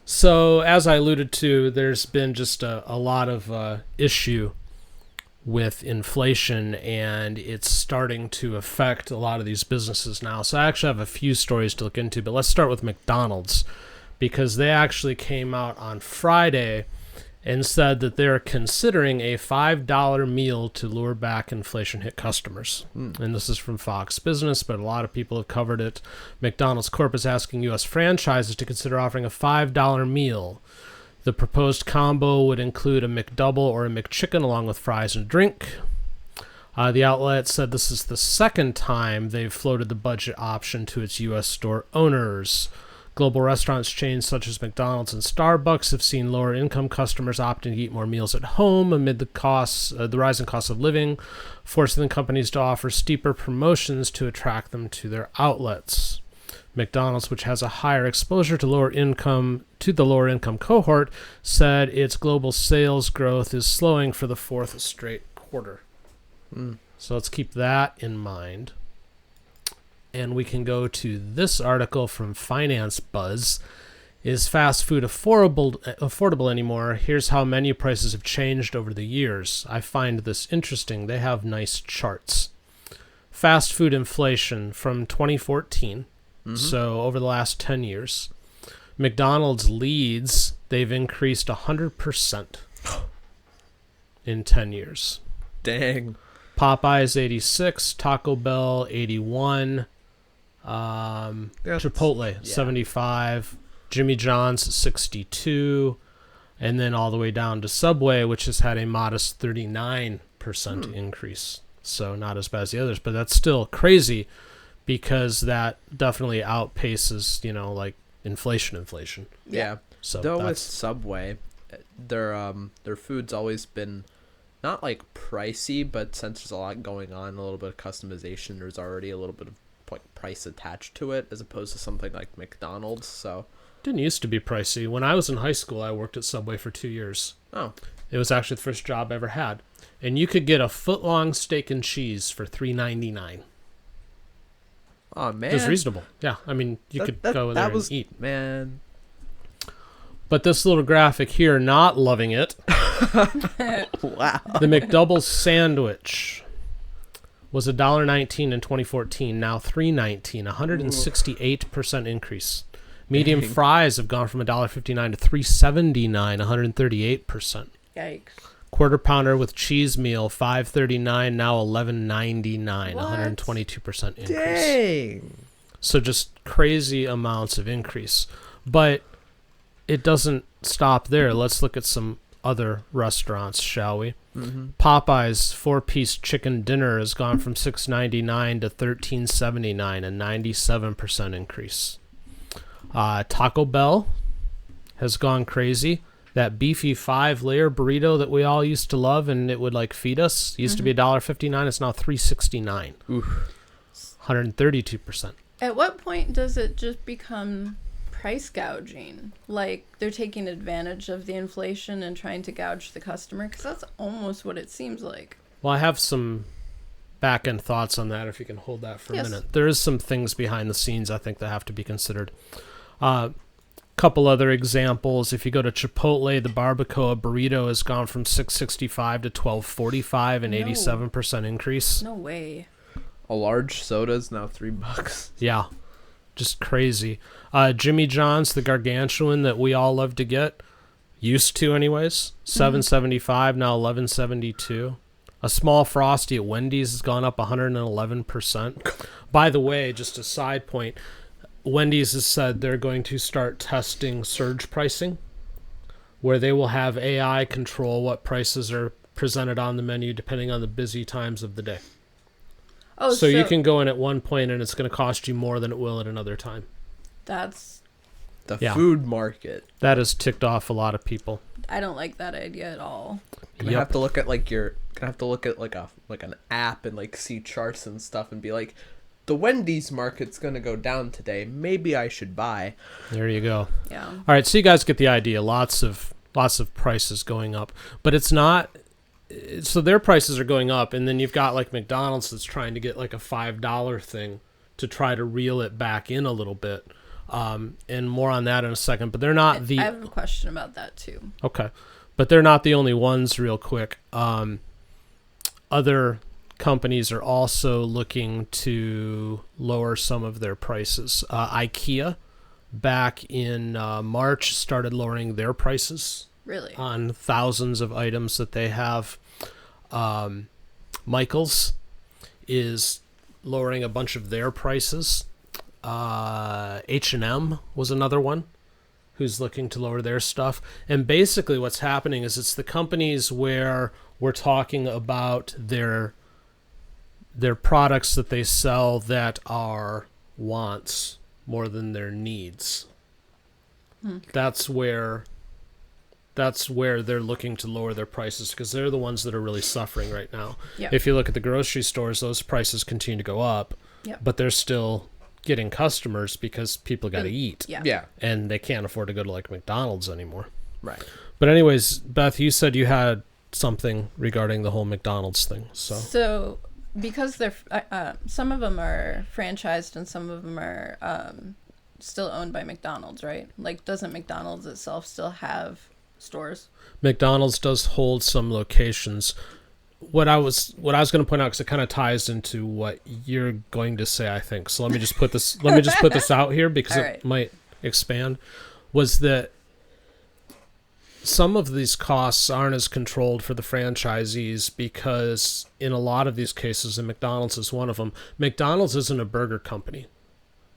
So, as I alluded to, there's been just a lot of issue with inflation, and it's starting to affect a lot of these businesses now. So, I actually have a few stories to look into, but let's start with McDonald's, because they actually came out on Friday and said that they're considering a $5 meal to lure back inflation-hit customers. And this is from Fox Business, but a lot of people have covered it. McDonald's Corp is asking U.S. franchises to consider offering a $5 meal. The proposed combo would include a McDouble or a McChicken along with fries and drink. The outlet said this is the second time they've floated the budget option to its U.S. store owners. Global restaurants chains such as McDonald's and Starbucks have seen lower income customers opting to eat more meals at home amid the rising cost of living, forcing the companies to offer steeper promotions to attract them to their outlets. McDonald's, which has a higher exposure to the lower income cohort, said its global sales growth is slowing for the fourth straight quarter. So let's keep that in mind. And we can go to this article from Finance Buzz. Is fast food affordable anymore? Here's how menu prices have changed over the years. I find this interesting. They have nice charts. Fast food inflation from 2014, so over the last 10 years. McDonald's leads. They've increased 100% in 10 years. Dang. Popeyes 86, Taco Bell 81, Chipotle 75, Jimmy John's 62, and then all the way down to Subway, which has had a modest 39% increase. So not as bad as the others, but that's still crazy because that definitely outpaces, like inflation. Yeah. So though with Subway, their food's always been not like pricey, but since there's a lot going on, a little bit of customization, there's already a little bit of price attached to it, as opposed to something like McDonald's. So didn't used to be pricey. When I was in high school, I worked at Subway for 2 years. Oh. It was actually the first job I ever had. And you could get a foot-long steak and cheese for $3.99. Oh, man. It was reasonable. Yeah, I mean, you could go there and eat. Man. But this little graphic here, not loving it. Wow. The McDouble sandwich was $1.19 in 2014, now $3.19, 168% increase. Medium fries have gone from $1.59 to $3.79, 138%. Yikes. Quarter pounder with cheese meal, $5.39, now $11.99, 122% increase. Dang. So just crazy amounts of increase. But it doesn't stop there. Let's look at some other restaurants, shall we? Popeyes 4-piece chicken dinner has gone from $6.99 to $13.79, a 97% increase. Taco Bell has gone crazy. That beefy 5-layer burrito that we all used to love and it would feed us used to be $1.59. It's now $3.69. Oof. 132%. At what point does it just become price gouging? Like they're taking advantage of the inflation and trying to gouge the customer? Because that's almost what it seems like. Well, I have some back-end thoughts on that if you can hold that for a minute. There is some things behind the scenes I think that have to be considered. Couple other examples. If you go to Chipotle, the barbacoa burrito has gone from $6.65 to $12.45, an 87% increase. No way. A large soda is now $3. Yeah, just crazy. Jimmy John's, the gargantuan that we all love to get, used to anyways, $7.75, now $11.72. A small Frosty at Wendy's has gone up 111%. By the way, just a side point, Wendy's has said they're going to start testing surge pricing, where they will have AI control what prices are presented on the menu depending on the busy times of the day. Oh, so you can go in at one point and it's going to cost you more than it will at another time. That's the food market. That has ticked off a lot of people. I don't like that idea at all. I have to look at an app and see charts and stuff and be like, the Wendy's market's gonna go down today. Maybe I should buy. There you go. Yeah. All right, so you guys get the idea. Lots of prices going up, but it's not. So their prices are going up, and then you've got McDonald's that's trying to get a $5 thing to try to reel it back in a little bit. And more on that in a second. But they're not I have a question about that too. Okay. But they're not the only ones, real quick. Other companies are also looking to lower some of their prices. Ikea, back in March, started lowering their prices. Really? On thousands of items that they have. Michaels is lowering a bunch of their prices. H&M was another one who's looking to lower their stuff. And basically what's happening is it's the companies where we're talking about their products that they sell that are wants more than their needs. Okay. That's where they're looking to lower their prices, because they're the ones that are really suffering right now. Yep. If you look at the grocery stores, those prices continue to go up, Yep. but they're still getting customers because people got to eat. Yeah. Yeah. And they can't afford to go to like McDonald's anymore. Right. But anyways, Beth, you said you had something regarding the whole McDonald's thing. So because they're some of them are franchised and some of them are still owned by McDonald's, right? Like, doesn't McDonald's itself still have stores? McDonald's does hold some locations. What I was going to point out, because it kind of ties into what you're going to say, I think. So let me just put this out here, because it might expand. Was that some of these costs aren't as controlled for the franchisees, because in a lot of these cases, and McDonald's is one of them, McDonald's isn't a burger company.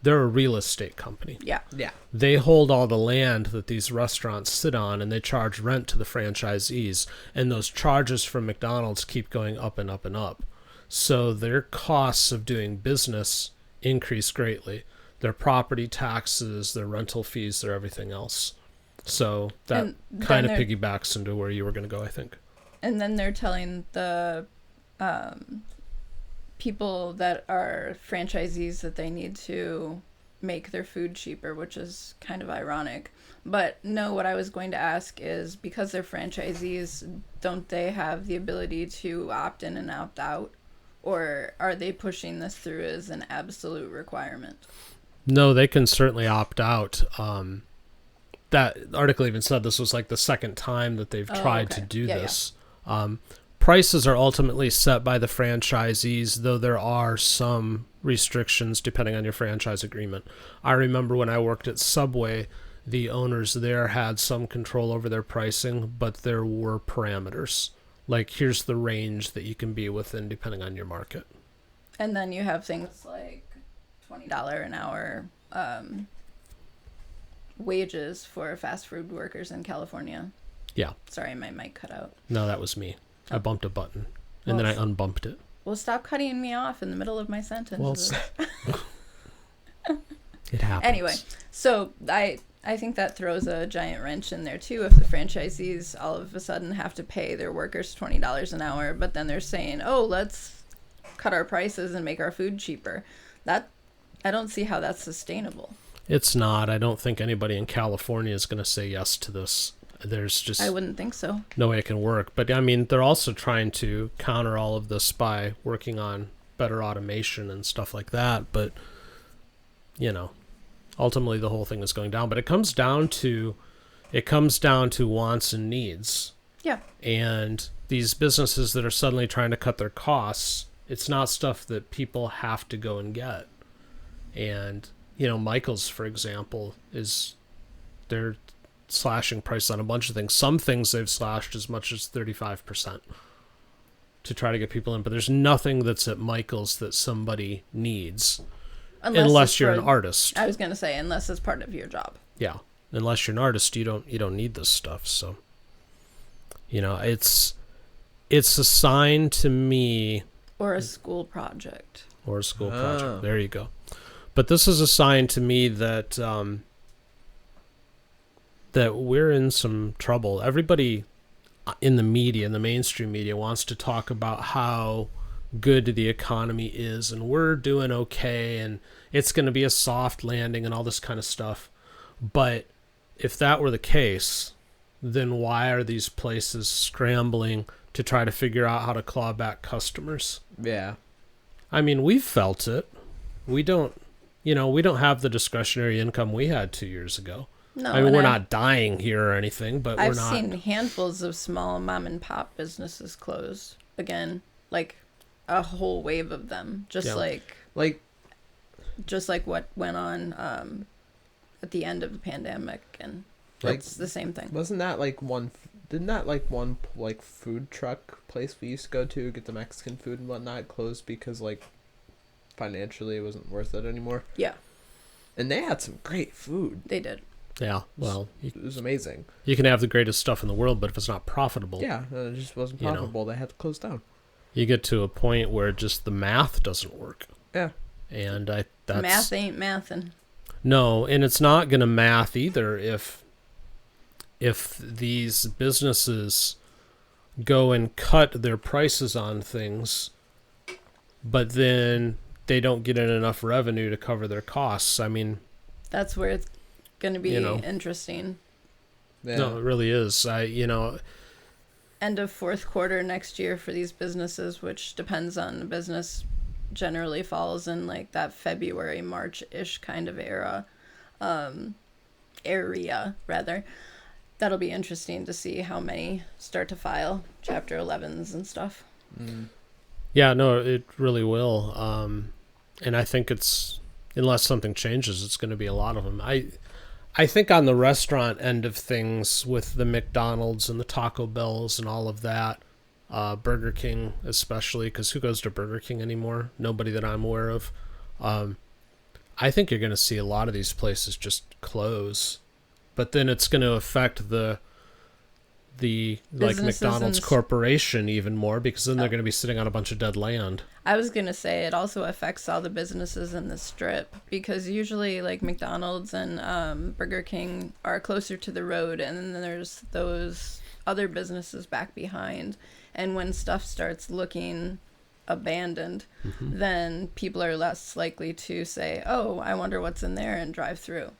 They're a real estate company. Yeah. Yeah. They hold all the land that these restaurants sit on, and they charge rent to the franchisees. And those charges from McDonald's keep going up and up and up. So their costs of doing business increase greatly. Their property taxes, their rental fees, their everything else. So that kind of piggybacks into where you were going to go, I think. And then they're telling the people that are franchisees that they need to make their food cheaper, which is kind of ironic. But no, what I was going to ask is, because they're franchisees, don't they have the ability to opt in and opt out? Or are they pushing this through as an absolute requirement? No, they can certainly opt out. That article even said this was like the second time that they've tried to do this. Yeah. Prices are ultimately set by the franchisees, though there are some restrictions depending on your franchise agreement. I remember when I worked at Subway, the owners there had some control over their pricing, but there were parameters. Like, here's the range that you can be within depending on your market. And then you have things like $20 an hour wages for fast food workers in California. Yeah. Sorry, my mic cut out. No, that was me. I bumped a button, and then I unbumped it. Well, stop cutting me off in the middle of my sentence. Well, it happens. Anyway, so I think that throws a giant wrench in there, too, if the franchisees all of a sudden have to pay their workers $20 an hour, but then they're saying, oh, let's cut our prices and make our food cheaper. That, I don't see how that's sustainable. It's not. I don't think anybody in California is going to say yes to this. There's just... I wouldn't think so. No way it can work. But, I mean, they're also trying to counter all of this by working on better automation and stuff like that. But, you know, ultimately the whole thing is going down. But it comes down to wants and needs. Yeah. And these businesses that are suddenly trying to cut their costs, it's not stuff that people have to go and get. And, you know, Michaels, for example, they're slashing prices on a bunch of things. Some things they've slashed as much as 35% to try to get people in. But there's nothing that's at Michaels that somebody needs unless you're an artist. I was going to say, unless it's part of your job. Yeah. Unless you're an artist, you don't need this stuff. So, you know, it's a sign to me. Or a school project. Or a school project. There you go. But this is a sign to me that that we're in some trouble. Everybody in the media, in the mainstream media, wants to talk about how good the economy is and we're doing okay and it's going to be a soft landing and all this kind of stuff. But if that were the case, then why are these places scrambling to try to figure out how to claw back customers? Yeah. I mean, we've felt it. We don't we don't have the discretionary income we had 2 years ago. No, I mean, and we're not dying here or anything, but I've we're not. seen handfuls of small mom and pop businesses close again, like a whole wave of them, just Yeah. Like, just like what went on at the end of the pandemic, and Like- it's the same thing. wasn't that like one? Didn't that like one like food truck place we used to go to get the Mexican food and whatnot closed because like financially it wasn't worth it anymore? Yeah, And they had some great food. they did. Yeah, well, It was amazing. you can have the greatest stuff in the world, but if it's not profitable, Yeah, it just wasn't You know. profitable. They had to close down. you get to a point where just the math doesn't work. Yeah. And that's Math ain't mathin'. no, and it's not going to math either if these businesses go and cut their prices on things, but then they don't get in enough revenue to cover their costs. I mean, That's where it's going to be You know. interesting. Yeah. no, it really is. End of fourth quarter next year for these businesses, which depends on the business, generally falls in like that February, March-ish kind of area rather. That'll be interesting to see how many start to file Chapter 11s and stuff. Mm. Yeah, no, it really will. And I think unless something changes, it's going to be a lot of them. I think on the restaurant end of things with the McDonald's and the Taco Bells and all of that, Burger King especially, because who goes to Burger King anymore? Nobody that I'm aware of. I think you're going to see a lot of these places just close. But then it's going to affect the like Businesses McDonald's and Corporation even more, because then they're going to be sitting on a bunch of dead land. I was going to say it also affects all the businesses in the strip, because usually like McDonald's and Burger King are closer to the road, and then there's those other businesses back behind. And when stuff starts looking abandoned, then people are less likely to say, oh, I wonder what's in there, and drive through.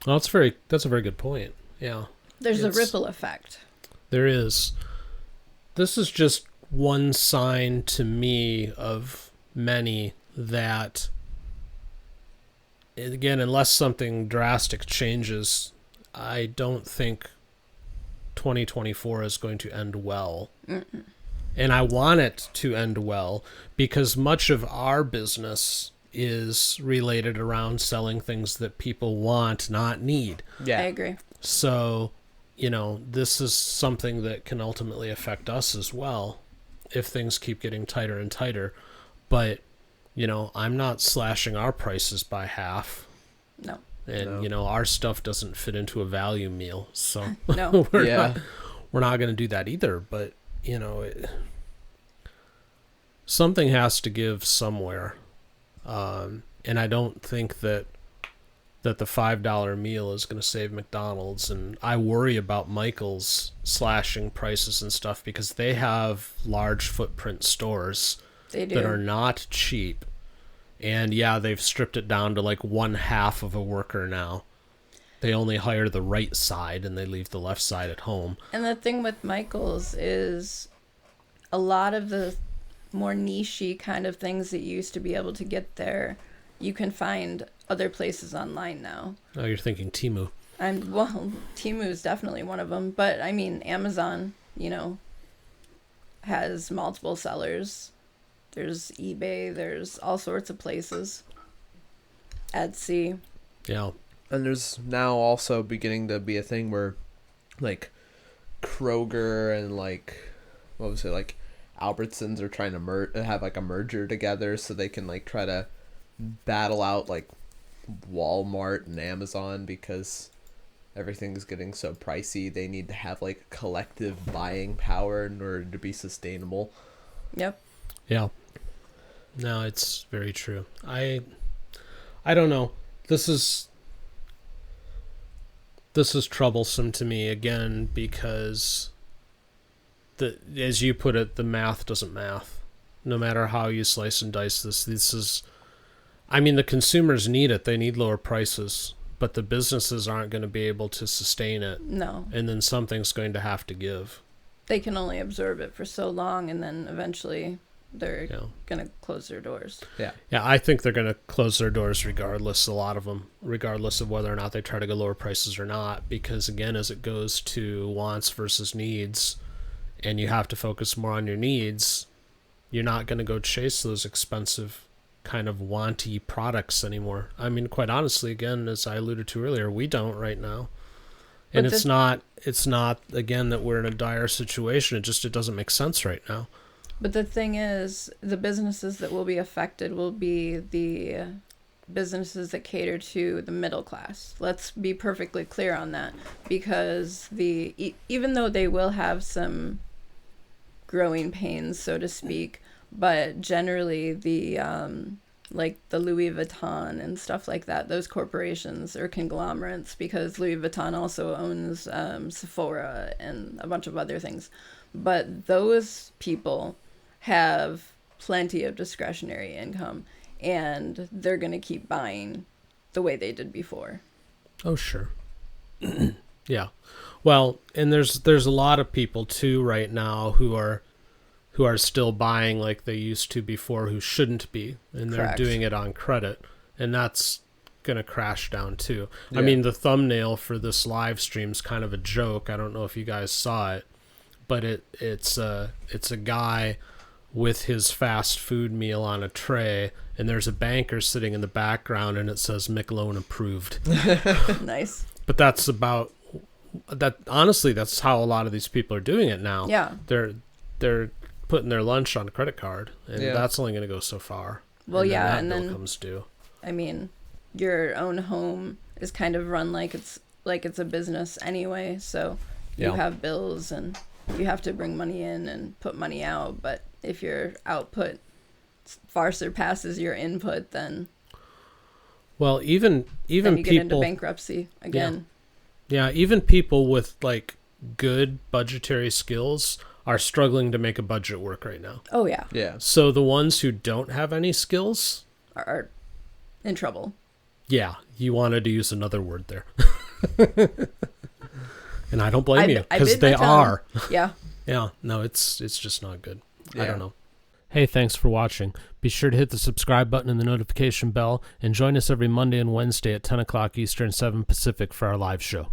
Well, that's a very good point. Yeah. There's a It's- ripple effect. There is. This is just one sign to me of many that, again, unless something drastic changes, I don't think 2024 is going to end well. Mm-mm. And I want it to end well because much of our business is related around selling things that people want, not need. Yeah. I agree. So, this is something that can ultimately affect us as well if things keep getting tighter and tighter. But, I'm not slashing our prices by half. No. And, No. our stuff doesn't fit into a value meal. So No. Yeah. we're not going to do that either. But, something has to give somewhere. And I don't think that the $5 meal is going to save McDonald's. And I worry about Michaels slashing prices and stuff because they have large footprint stores They do. that are not cheap. And yeah, they've stripped it down to like 1/2 of a worker now. They only hire the right side and they leave the left side at home. And the thing with Michaels is a lot of the more niche-y kind of things that you used to be able to get there, you can find other places online now. Oh, you're thinking Temu. Well, Temu is definitely one of them, but I mean, Amazon, has multiple sellers. There's eBay, there's all sorts of places. Etsy. Yeah. And there's now also beginning to be a thing where, like, Kroger and like, what was it, like, Albertsons are trying to have like a merger together so they can like try to battle out like Walmart and Amazon because everything's getting so pricey. They need to have like collective buying power in order to be sustainable. Yep. Yeah. No, it's very true. I don't know. This is troublesome to me again because as you put it, the math doesn't math. No matter how you slice and dice this is, I mean, the consumers need it. They need lower prices, but the businesses aren't going to be able to sustain it. No. And then something's going to have to give. They can only absorb it for so long, and then eventually they're gonna close their doors. Yeah. Yeah, I think they're going to close their doors regardless, a lot of them, regardless of whether or not they try to go lower prices or not. Because, again, as it goes to wants versus needs, and you have to focus more on your needs, you're not going to go chase those expensive kind of wanty products anymore. I mean, quite honestly, again, as I alluded to earlier, we don't right now. And it's not, again, that we're in a dire situation. It doesn't make sense right now. But the thing is, the businesses that will be affected will be the businesses that cater to the middle class. Let's be perfectly clear on that, because even though they will have some growing pains, so to speak, but generally the like the Louis Vuitton and stuff like that, those corporations are conglomerates, because Louis Vuitton also owns Sephora and a bunch of other things. But those people have plenty of discretionary income, and they're going to keep buying the way they did before. Oh, sure. Yeah. Well, and there's a lot of people too right now who are still buying like they used to before, who shouldn't be, and they're Correct. doing it on credit, and that's going to crash down too. Yeah. I mean, the thumbnail for this live stream's kind of a joke. I don't know if you guys saw it, but it's a guy with his fast food meal on a tray, and there's a banker sitting in the background, and it says McLone approved. Nice. But that's about that. Honestly, that's how a lot of these people are doing it now. Yeah. They're putting their lunch on a credit card, and Yeah. that's only going to go so far. Well, and yeah, then and that bill then comes due. I mean, your own home is kind of run like it's a business anyway, so you Yeah. have bills and you have to bring money in and put money out. But if your output far surpasses your input, then Well, even you get into people, bankruptcy again. yeah, even people with like good budgetary skills are struggling to make a budget work right now. Oh yeah, Yeah. So the ones who don't have any skills, are in trouble. yeah, you wanted to use another word there. And I don't blame you, I because bit my they tongue. are. Yeah. Yeah, no, it's just not good. I Yeah. don't know. Hey, thanks for watching. Be sure to hit the subscribe button and the notification bell, and join us every Monday and Wednesday at 10 o'clock Eastern, 7 Pacific for our live show.